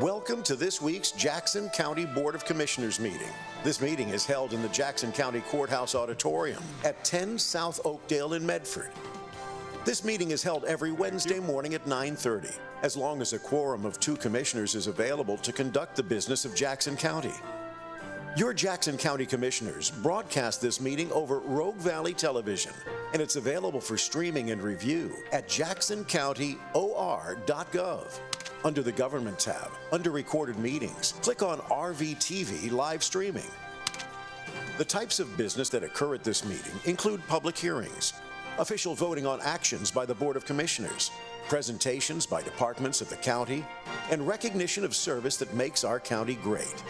Welcome to this week's Jackson County Board of Commissioners meeting. This meeting is held in the Jackson County Courthouse Auditorium at 10 South Oakdale in Medford. This meeting is held every Wednesday morning at 9:30, as long as a quorum of 2 commissioners is available to conduct the business of Jackson County. Your Jackson County Commissioners broadcast this meeting over Rogue Valley Television, and it's available for streaming and review at jacksoncountyor.gov. Under the Government tab, under Recorded Meetings, click on RVTV Live Streaming. The types of business that occur at this meeting include public hearings, official voting on actions by the Board of Commissioners, presentations by departments of the county, and recognition of service that makes our county great.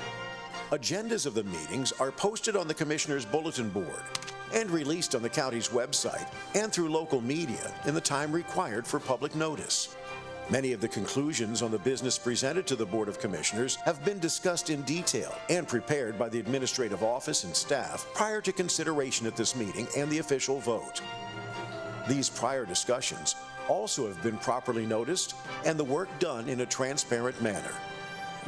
Agendas of the meetings are posted on the Commissioners' Bulletin Board and released on the county's website and through local media in the time required for public notice. Many of the conclusions on the business presented to the Board of Commissioners have been discussed in detail and prepared by the administrative office and staff prior to consideration at this meeting and the official vote. These prior discussions also have been properly noticed and the work done in a transparent manner.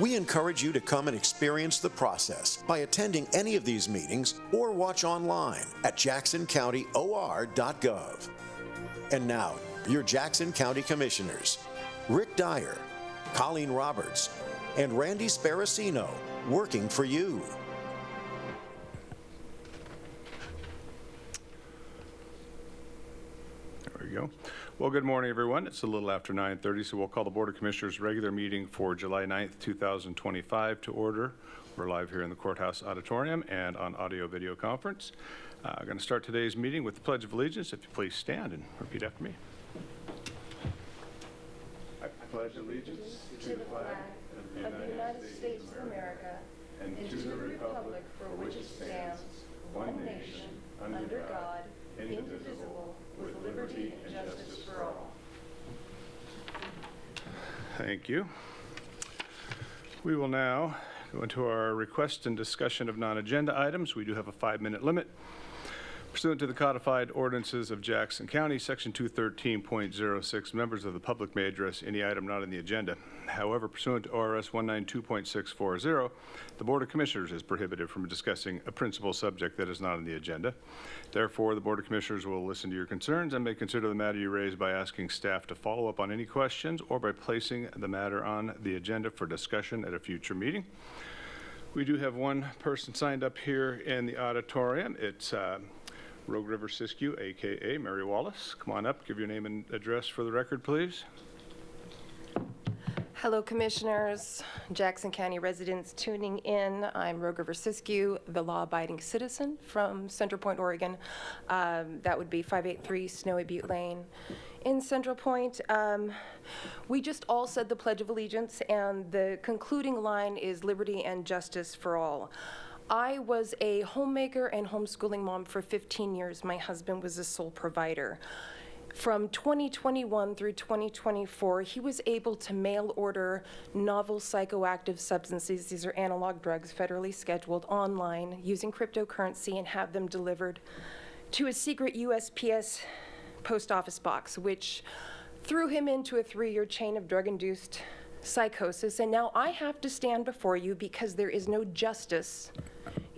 We encourage you to come and experience the process by attending any of these meetings or watch online at jacksoncountyor.gov. And now, your Jackson County Commissioners, Rick Dyer, Colleen Roberts, and Randy Sparacino, working for you. There we go. Well, good morning, everyone. It's a little after 9:30, so we'll call the Board of Commissioners regular meeting for July 9th, 2025 to order. We're live here in the Courthouse Auditorium and on audio-video conference. I'm going to start today's meeting with the Pledge of Allegiance. If you please stand and repeat after me. I pledge allegiance to the flag of the United States of America and to the republic for which it stands, one nation, under God, indivisible, with liberty and justice for all. Thank you. We will now go into our request and discussion of non-agenda items. We do have a 5-minute limit. Pursuant to the codified ordinances of Jackson County, Section 213.06, members of the public may address any item not on the agenda. However, pursuant to ORS 192.640, the Board of Commissioners is prohibited from discussing a principal subject that is not on the agenda. Therefore, the Board of Commissioners will listen to your concerns and may consider the matter you raise by asking staff to follow up on any questions or by placing the matter on the agenda for discussion at a future meeting. We do have one person signed up here in the auditorium. It's Rogue River Siskiyou, a.k.a. Mary Wallace. Come on up, give your name and address for the record, please. Hello, Commissioners, Jackson County residents tuning in. I'm Rogue River Siskiyou, the law-abiding citizen from Central Point, Oregon. That would be 583 Snowy Butte Lane in Central Point. We just all said the Pledge of Allegiance, and the concluding line is liberty and justice for all. I was a homemaker and homeschooling mom for 15 years. My husband was the sole provider. From 2021 through 2024, he was able to mail order novel psychoactive substances, these are analog drugs, federally scheduled, online using cryptocurrency and have them delivered to a secret USPS post office box, which threw him into a 3-year chain of drug-induced psychosis. And now I have to stand before you because there is no justice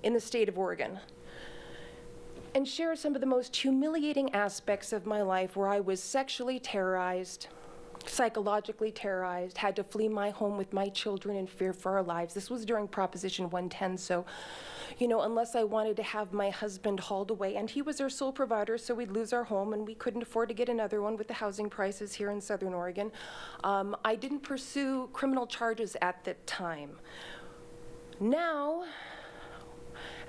in the state of Oregon, and share some of the most humiliating aspects of my life where I was sexually terrorized, psychologically terrorized, had to flee my home with my children in fear for our lives. This was during Proposition 110, so, you know, unless I wanted to have my husband hauled away, and he was our sole provider, so we'd lose our home, and we couldn't afford to get another one with the housing prices here in Southern Oregon. I didn't pursue criminal charges at that time. Now,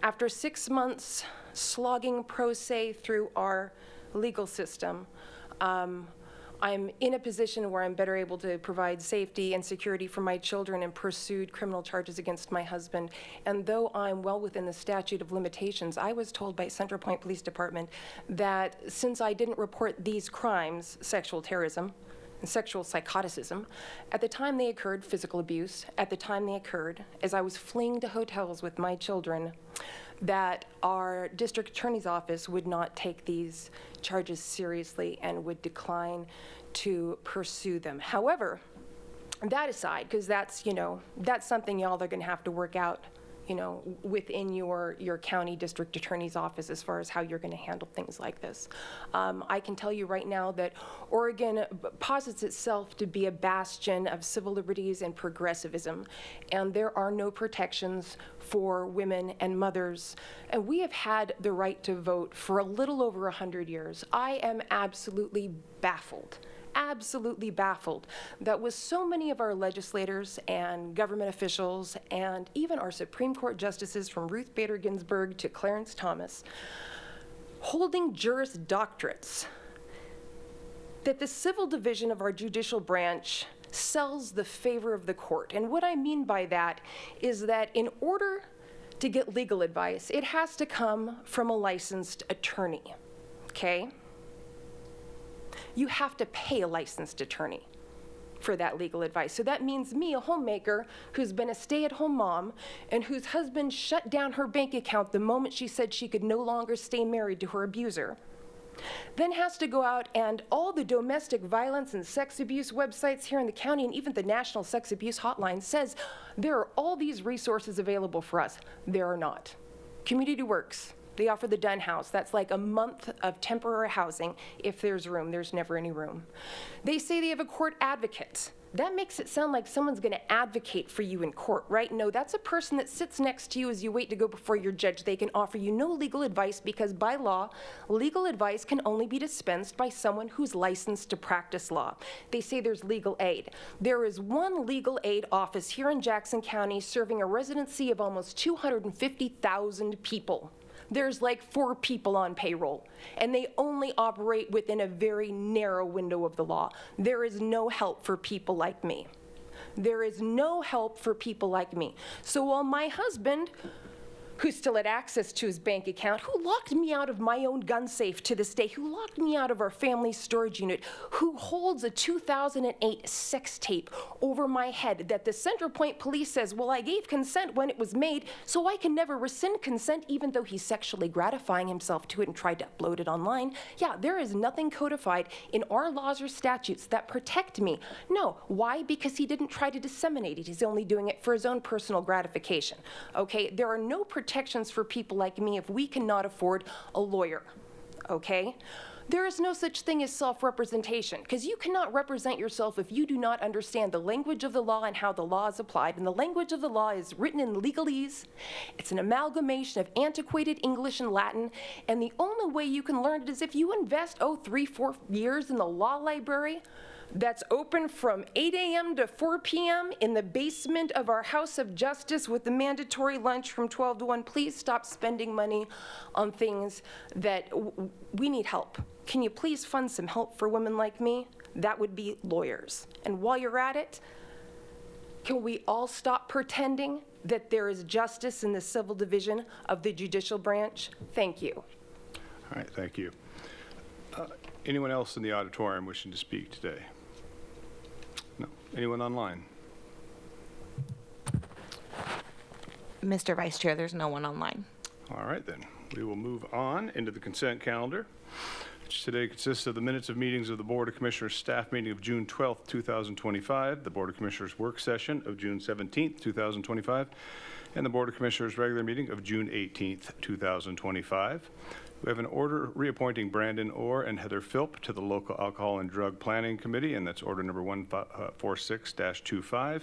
after 6 months slogging pro se through our legal system, I'm in a position where I'm better able to provide safety and security for my children and pursued criminal charges against my husband. And though I'm well within the statute of limitations, I was told by Central Point Police Department that since I didn't report these crimes, sexual terrorism and sexual psychoticism, at the time they occurred, physical abuse, at the time they occurred, as I was fleeing to hotels with my children, that our district attorney's office would not take these charges seriously and would decline to pursue them. However, that aside, because that's, that's something y'all are going to have to work out, within your county district attorney's office as far as how you're going to handle things like this. I can tell you right now that Oregon posits itself to be a bastion of civil liberties and progressivism, and there are no protections for women and mothers. And we have had the right to vote for a little over 100 years. I am absolutely baffled that with so many of our legislators and government officials and even our Supreme Court justices from Ruth Bader Ginsburg to Clarence Thomas holding Juris Doctorates, that the civil division of our judicial branch sells the favor of the court. And what I mean by that is that in order to get legal advice, it has to come from a licensed attorney, okay? You have to pay a licensed attorney for that legal advice. So that means me, a homemaker who's been a stay-at-home mom and whose husband shut down her bank account the moment she said she could no longer stay married to her abuser, then has to go out and all the domestic violence and sex abuse websites here in the county and even the National Sex Abuse Hotline says there are all these resources available for us. There are not. Community Works, they offer the Dunn House. That's like a month of temporary housing. If there's room, there's never any room. They say they have a court advocate. That makes it sound like someone's going to advocate for you in court, right? No, that's a person that sits next to you as you wait to go before your judge. They can offer you no legal advice because by law, legal advice can only be dispensed by someone who's licensed to practice law. They say there's legal aid. There is one legal aid office here in Jackson County serving a residency of almost 250,000 people. There's like 4 people on payroll, and they only operate within a very narrow window of the law. There is no help for people like me. There is no help for people like me. So while my husband, who still had access to his bank account, who locked me out of my own gun safe to this day, who locked me out of our family storage unit, who holds a 2008 sex tape over my head that the Central Point Police says, well, I gave consent when it was made, so I can never rescind consent even though he's sexually gratifying himself to it and tried to upload it online. Yeah, there is nothing codified in our laws or statutes that protect me. No, why? Because he didn't try to disseminate it. He's only doing it for his own personal gratification. Okay, there are no protections for people like me if we cannot afford a lawyer, okay? There is no such thing as self-representation, because you cannot represent yourself if you do not understand the language of the law and how the law is applied. And the language of the law is written in legalese. It's an amalgamation of antiquated English and Latin, and the only way you can learn it is if you invest, 3-4 years in the law library that's open from 8 a.m. to 4 p.m. in the basement of our House of Justice with the mandatory lunch from 12 to 1. Please stop spending money on things that we need help. Can you please fund some help for women like me? That would be lawyers. And while you're at it, can we all stop pretending that there is justice in the civil division of the judicial branch? Thank you. All right, thank you. Anyone else in the auditorium wishing to speak today? No. Anyone online? Mr. Vice Chair, there's no one online. All right, then. We will move on into the consent calendar, which today consists of the minutes of meetings of the Board of Commissioners staff meeting of June 12th, 2025, the Board of Commissioners work session of June 17th, 2025, and the Board of Commissioners regular meeting of June 18th, 2025. We have an order reappointing Brandon Orr and Heather Philp to the Local Alcohol and Drug Planning Committee, and that's order number 146-25.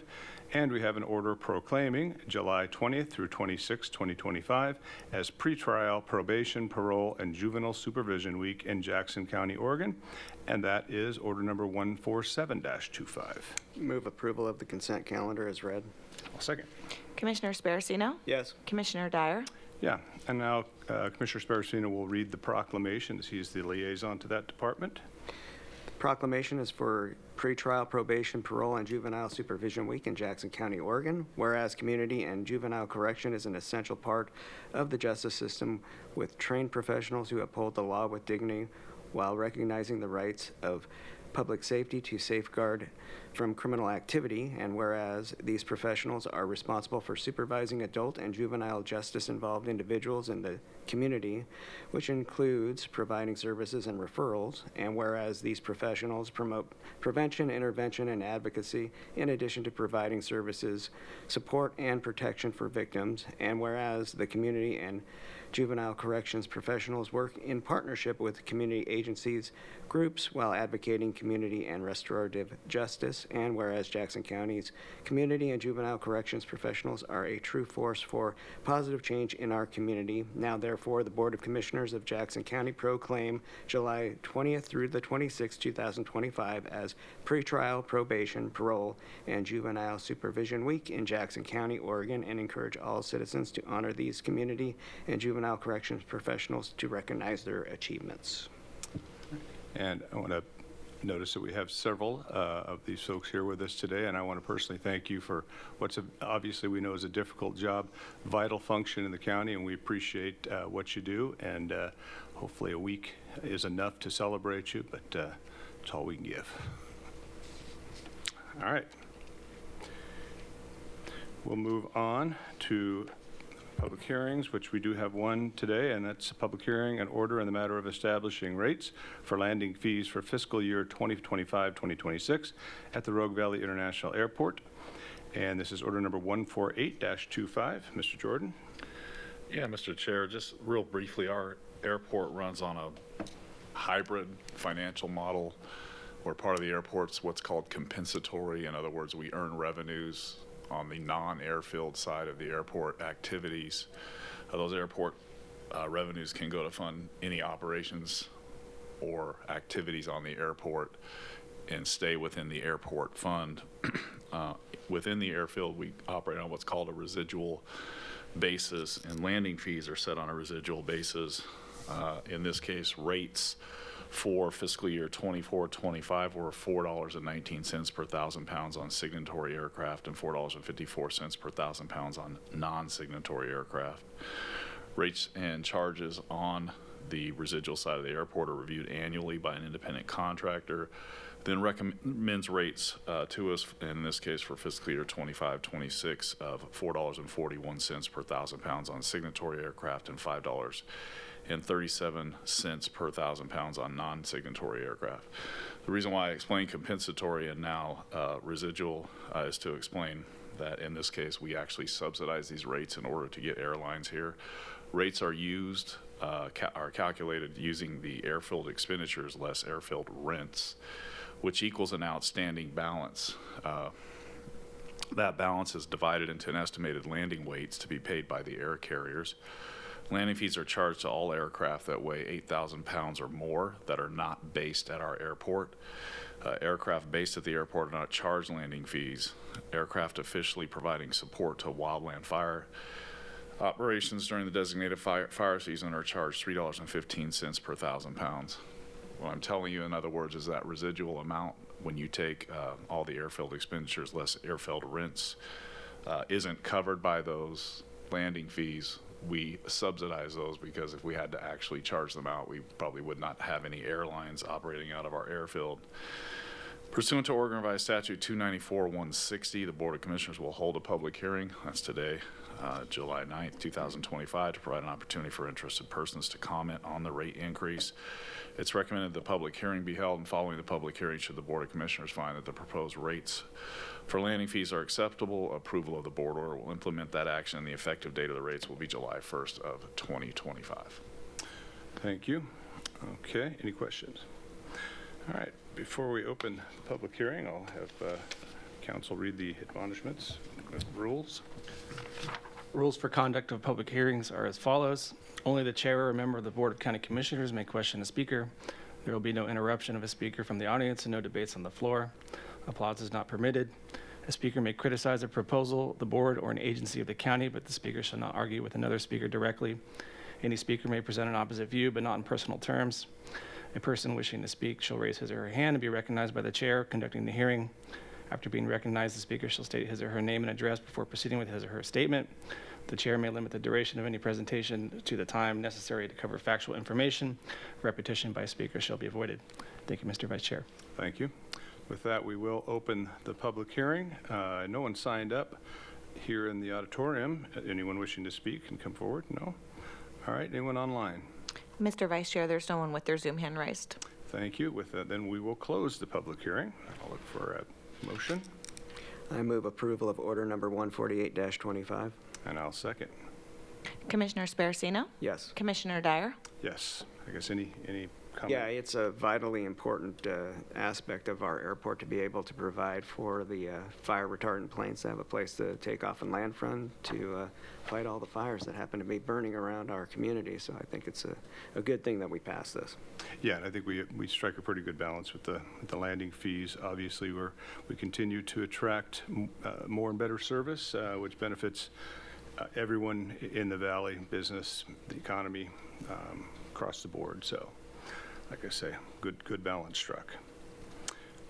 And we have an order proclaiming July 20th through 26th, 2025 as pretrial probation, parole, and juvenile supervision week in Jackson County, Oregon. And that is order number 147-25. Move approval of the consent calendar as read. I'll second. Commissioner Sparacino? Yes. Commissioner Dyer? Yeah, and now Commissioner Sparacino will read the proclamation as he's the liaison to that department. The proclamation is for pretrial probation, parole, and juvenile supervision week in Jackson County, Oregon. Whereas community and juvenile correction is an essential part of the justice system with trained professionals who uphold the law with dignity while recognizing the rights of public safety to safeguard from criminal activity, and whereas these professionals are responsible for supervising adult and juvenile justice-involved individuals in the community, which includes providing services and referrals, and whereas these professionals promote prevention, intervention, and advocacy in addition to providing services, support, and protection for victims, and whereas the community and juvenile corrections professionals work in partnership with community agencies, groups, while advocating community and restorative justice, and whereas Jackson County's community and juvenile corrections professionals are a true force for positive change in our community. Now, therefore, the Board of Commissioners of Jackson County proclaim July 20th through the 26th, 2025 as Pretrial, Probation, Parole, and Juvenile Supervision Week in Jackson County, Oregon, and encourage all citizens to honor these community and juvenile corrections professionals to recognize their achievements. And I want to notice that we have several of these folks here with us today, and I want to personally thank you for what's obviously we know is a difficult job, vital function in the county, and we appreciate what you do, and hopefully a week is enough to celebrate you, but it's all we can give. All right. We'll move on to public hearings, which we do have one today, and that's a public hearing and order in the matter of establishing rates for landing fees for fiscal year 2025-2026 at the Rogue Valley International Airport. And this is order number 148-25. Mr. Jordan. Yeah, Mr. Chair, just real briefly, our airport runs on a hybrid financial model where part of the airport's what's called compensatory. In other words, we earn revenues on the non-airfield side of the airport activities. Those airport revenues can go to fund any operations or activities on the airport and stay within the airport fund. Within the airfield, we operate on what's called a residual basis, and landing fees are set on a residual basis. In this case, rates for fiscal year 24-25 were $4.19 per 1,000 pounds on signatory aircraft and $4.54 per 1,000 pounds on non-signatory aircraft. Rates and charges on the residual side of the airport are reviewed annually by an independent contractor, then recommends rates to us, in this case for fiscal year 25-26, of $4.41 per 1,000 pounds on signatory aircraft and $5.37 per 1,000 pounds on non-signatory aircraft. The reason why I explain compensatory and now residual is to explain that in this case we actually subsidize these rates in order to get airlines here. Rates are used, are calculated using the airfield expenditures less airfield rents, which equals an outstanding balance. That balance is divided into an estimated landing weights to be paid by the air carriers. Landing fees are charged to all aircraft that weigh 8,000 pounds or more that are not based at our airport. Aircraft based at the airport are not charged landing fees. Aircraft officially providing support to wildland fire operations during the designated fire season are charged $3.15 per 1,000 pounds. What I'm telling you, in other words, is that residual amount, when you take all the airfield expenditures less airfield rents, isn't covered by those landing fees. We subsidize those because if we had to actually charge them out, we probably would not have any airlines operating out of our airfield. Pursuant to Oregon Revised Statute 294-160, the Board of Commissioners will hold a public hearing, that's today, July 9th, 2025, to provide an opportunity for interested persons to comment on the rate increase. It's recommended the public hearing be held, and following the public hearing, should the Board of Commissioners find that the proposed rates for landing fees are acceptable, approval of the board order will implement that action, and the effective date of the rates will be July 1st of 2025. Thank you. Okay, any questions? All right, before we open the public hearing, I'll have council read the admonishments, rules. Rules for conduct of public hearings are as follows. Only the chair or a member of the Board of County Commissioners may question a speaker. There will be no interruption of a speaker from the audience and no debates on the floor. Applause is not permitted. A speaker may criticize a proposal, the board, or an agency of the county, but the speaker shall not argue with another speaker directly. Any speaker may present an opposite view, but not in personal terms. A person wishing to speak shall raise his or her hand and be recognized by the chair conducting the hearing. After being recognized, the speaker shall state his or her name and address before proceeding with his or her statement. The chair may limit the duration of any presentation to the time necessary to cover factual information. Repetition by speaker shall be avoided. Thank you, Mr. Vice Chair. Thank you. With that, we will open the public hearing. No one signed up here in the auditorium. Anyone wishing to speak can come forward? No? All right, anyone online? Mr. Vice Chair, there's no one with their Zoom hand raised. Thank you. With that, then we will close the public hearing. I'll look for a motion, I move approval of order number 148-25. and I'll second. Commissioner Sparacino? Yes. Commissioner Dyer? Yes. I guess any comment? Yeah, it's a vitally important aspect of our airport to be able to provide for the fire retardant planes to have a place to take off and land from to fight all the fires that happen to be burning around our community. So I think it's a good thing that we passed this. Yeah, and I think we strike a pretty good balance with the landing fees. Obviously, we continue to attract more and better service, which benefits everyone in the valley, business, the economy, across the board. So, like I say, good balance struck.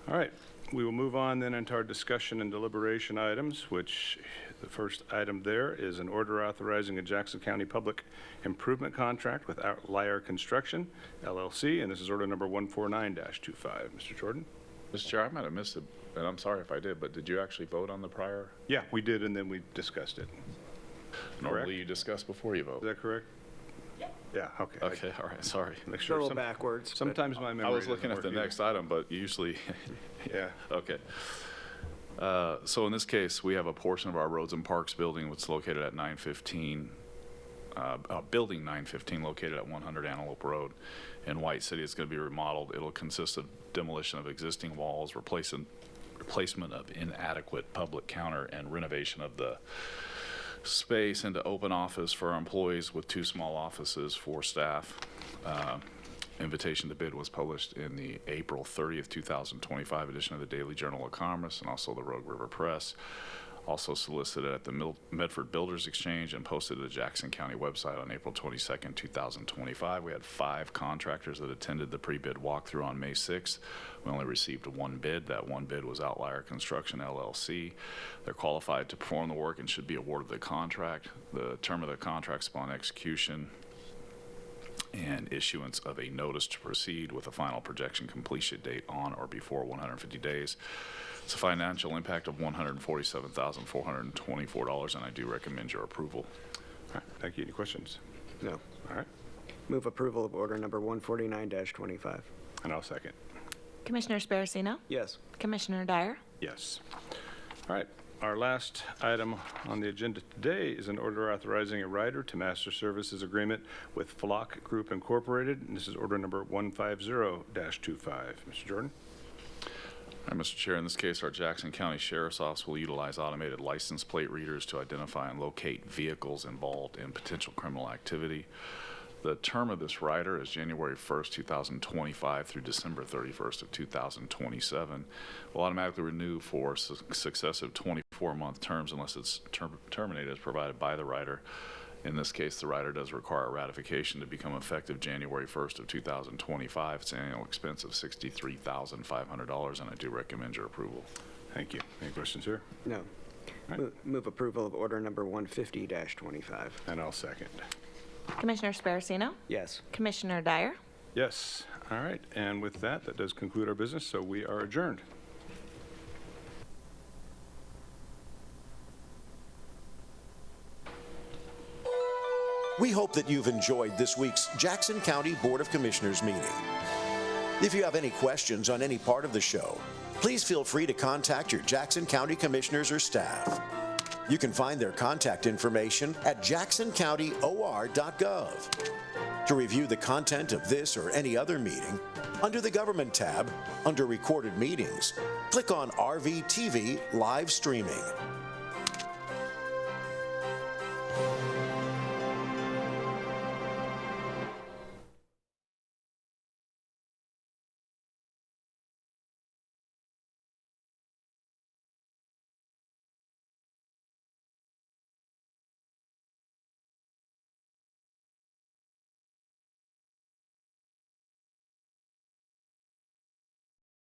All right, we will move on then into our discussion and deliberation items, which the first item there is an order authorizing a Jackson County public improvement contract with Outlier Construction, LLC, and this is order number 149-25. Mr. Jordan? Mr. Chair, I might have missed it, and I'm sorry if I did, but did you actually vote on the prior? Yeah, we did, and then we discussed it. Normally you discuss before you Is vote. that correct? Yeah, okay. Okay, all right, sorry. Make It's a sure. little backwards. but- Sometimes my memory I was looking doesn't at the work either. next item, but usually, Yeah. okay. So in this case, we have a portion of our Roads and Parks building, which is located at 915, building 915, located at 100 Antelope Road in White City. It's going to be remodeled. It'll consist of demolition of existing walls, replacement of inadequate public counter, and renovation of the space into open office for our employees with 2 small offices for staff. Invitation to bid was published in the April 30th, 2025 edition of the Daily Journal of Commerce and also the Rogue River Press. Also solicited at the Medford Builders Exchange and posted to the Jackson County website on April 22nd, 2025. We had 5 contractors that attended the pre-bid walkthrough on May 6th. We only received 1 bid. That 1 bid was Outlier Construction, LLC. They're qualified to perform the work and should be awarded the contract. The term of the contract is upon execution and issuance of a notice to proceed with a final projection completion date on or before 150 days. It's a financial impact of $147,424, and I do recommend your approval. All right, thank you. Any questions? No. All right, Move approval of order number 149-25. and I'll second. Commissioner Sparacino? Yes. Commissioner Dyer? Yes. All right, our last item on the agenda today is an order authorizing a rider to master services agreement with Flock Group Incorporated, and this is order number 150-25. Mr. Jordan? All right, Mr. Chair, in this case, our Jackson County Sheriff's Office will utilize automated license plate readers to identify and locate vehicles involved in potential criminal activity. The term of this rider is January 1st, 2025 through December 31st of 2027. Will automatically renew for successive 24-month terms unless it's terminated as provided by the rider. In this case, the rider does require ratification to become effective January 1st of 2025. It's an annual expense of $63,500, and I do recommend your approval. Thank you. Any questions here? No. Right. Move approval of order number 150-25. And I'll second. Commissioner Sparacino? Yes. Commissioner Dyer? Yes. All right, and with that, that does conclude our business, so we are adjourned. We hope that you've enjoyed this week's Jackson County Board of Commissioners meeting. If you have any questions on any part of the show, please feel free to contact your Jackson County Commissioners or staff. You can find their contact information at jacksoncountyor.gov. To review the content of this or any other meeting, under the Government tab, under Recorded Meetings, click on RVTV Live Streaming.